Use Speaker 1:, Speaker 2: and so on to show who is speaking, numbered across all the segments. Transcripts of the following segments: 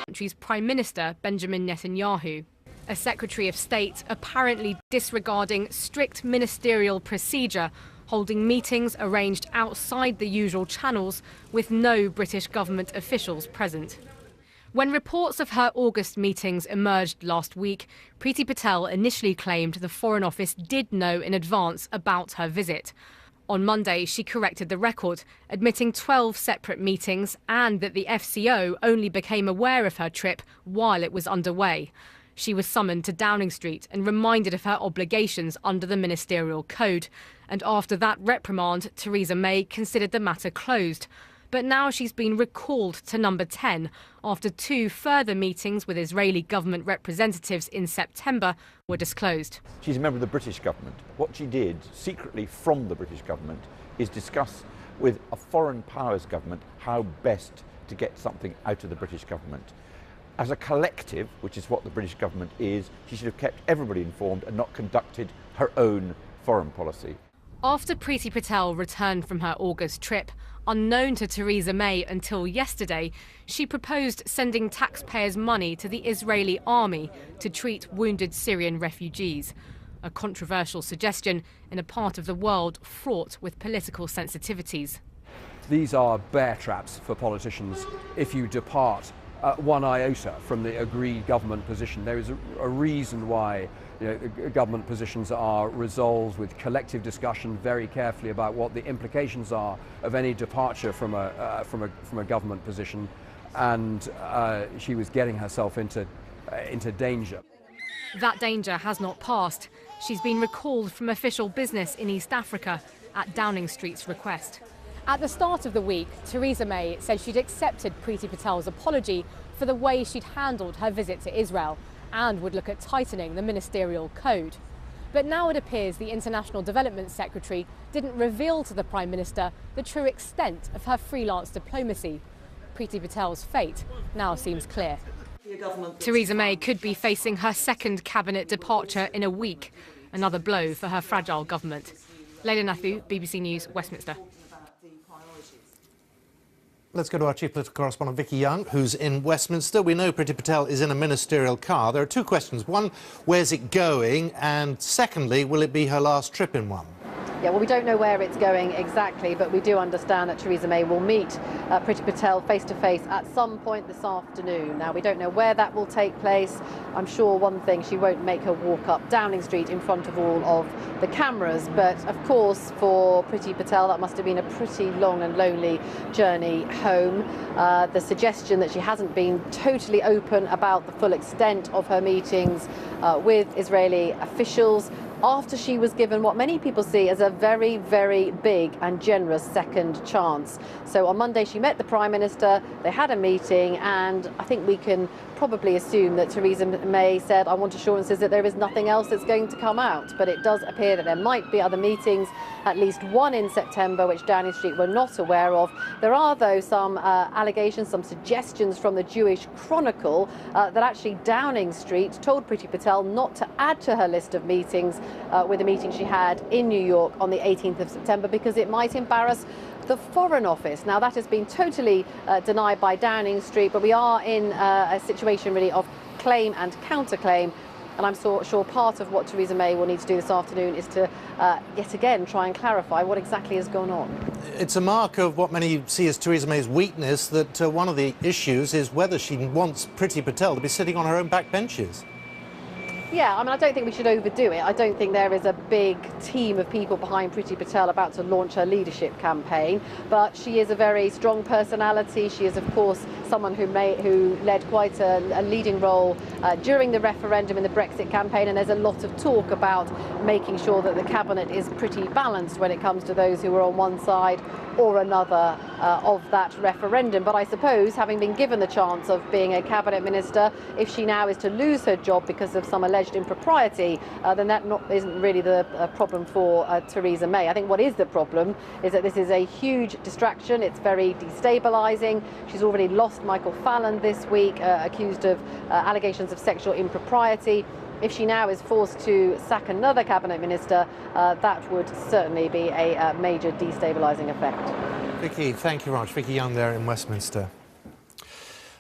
Speaker 1: Country's Prime Minister Benjamin Netanyahu. A Secretary of State apparently disregarding strict ministerial procedure, holding meetings arranged outside the usual channels with no British government officials present. When reports of her August meetings emerged last week, Priti Patel initially claimed the Foreign Office did know in advance about her visit. On Monday, she corrected the record, admitting 12 separate meetings and that the FCO only became aware of her trip while it was underway. She was summoned to Downing Street and reminded of her obligations under the ministerial code. And after that reprimand, Theresa May considered the matter closed. But now she's been recalled to number 10 after 2 further meetings with Israeli government representatives in September were disclosed.
Speaker 2: She's a member of the British government. What she did secretly from the British government is discuss with a foreign powers government how best to get something out of the British government. As a collective, which is what the British government is, she should have kept everybody informed and not conducted her own foreign policy.
Speaker 1: After Priti Patel returned from her August trip, unknown to Theresa May until yesterday, she proposed sending taxpayers' money to the Israeli army to treat wounded Syrian refugees. A controversial suggestion in a part of the world fraught with political sensitivities.
Speaker 3: These are bear traps for politicians if you depart one iota from the agreed government position. There is a reason why government positions are resolved with collective discussion very carefully about what the implications are of any departure from a government position, and she was getting herself into danger.
Speaker 1: That danger has not passed. She's been recalled from official business in East Africa at Downing Street's request. At the start of the week, Theresa May said she'd accepted Priti Patel's apology for the way she'd handled her visit to Israel and would look at tightening the ministerial code. But now it appears the International Development Secretary didn't reveal to the Prime Minister the true extent of her freelance diplomacy. Priti Patel's fate now seems clear. Theresa May could be facing her second cabinet departure in a week, another blow for her fragile government. Leila Nathu, BBC News, Westminster.
Speaker 4: Let's go to our chief political correspondent, Vicky Young, who's in Westminster. We know Priti Patel is in a ministerial car. There are 2 questions. One, where's it going? And secondly, will it be her last trip in one?
Speaker 5: Yeah, well, we don't know where it's going exactly, but we do understand that Theresa May will meet Priti Patel face-to-face at some point this afternoon. Now, we don't know where that will take place. I'm sure one thing, she won't make her walk up Downing Street in front of all of the cameras. But, of course, for Priti Patel, that must have been a pretty long and lonely journey home. The suggestion that she hasn't been totally open about the full extent of her meetings with Israeli officials after she was given what many people see as a very, very big and generous second chance. So on Monday she met the Prime Minister, they had a meeting, and I think we can probably assume that Theresa May said, I want assurances that there is nothing else that's going to come out. But it does appear that there might be other meetings, at least one in September, which Downing Street were not aware of. There are, though, some allegations, some suggestions from the Jewish Chronicle that actually Downing Street told Priti Patel not to add to her list of meetings with the meeting she had in New York on the 18th of September because it might embarrass the Foreign Office. Now, that has been totally denied by Downing Street, but we are in a situation really of claim and counterclaim. And I'm sure part of what Theresa May will need to do this afternoon is to, yet again, try and clarify what exactly has gone on.
Speaker 4: It's a mark of what many see as Theresa May's weakness that one of the issues is whether she wants Priti Patel to be sitting on her own back benches.
Speaker 5: Yeah, I mean, I don't think we should overdo it. I don't think there is a big team of people behind Priti Patel about to launch her leadership campaign, but she is a very strong personality. She is, of course, someone who led quite a leading role during the referendum in the Brexit campaign, and there's a lot of talk about making sure that the cabinet is pretty balanced when it comes to those who are on one side or another of that referendum. But I suppose, having been given the chance of being a cabinet minister, if she now is to lose her job because of some alleged impropriety, then that isn't really the problem for Theresa May. I think what is the problem is that this is a huge distraction. It's very destabilising. She's already lost Michael Fallon this week, accused of allegations of sexual impropriety. if she now is forced to sack another cabinet minister, that would certainly be a major destabilising effect.
Speaker 4: Vicky, thank you very much. Vicky Young there in Westminster.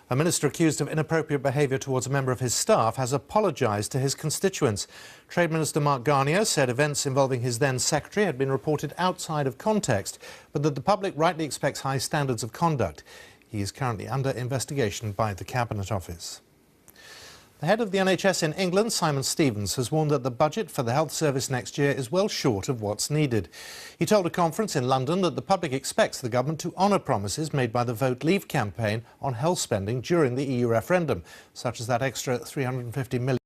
Speaker 4: A minister accused of inappropriate behaviour towards a member of his staff has apologised to his constituents. Trade Minister Mark Garnier said events involving his then secretary had been reported outside of context, but that the public rightly expects high standards of conduct. He is currently under investigation by the Cabinet Office. The head of the NHS in England, Simon Stevens, has warned that the budget for the health service next year is well short of what's needed. He told a conference in London that the public expects the government to honour promises made by the Vote Leave campaign on health spending during the EU referendum, such as that extra £350 million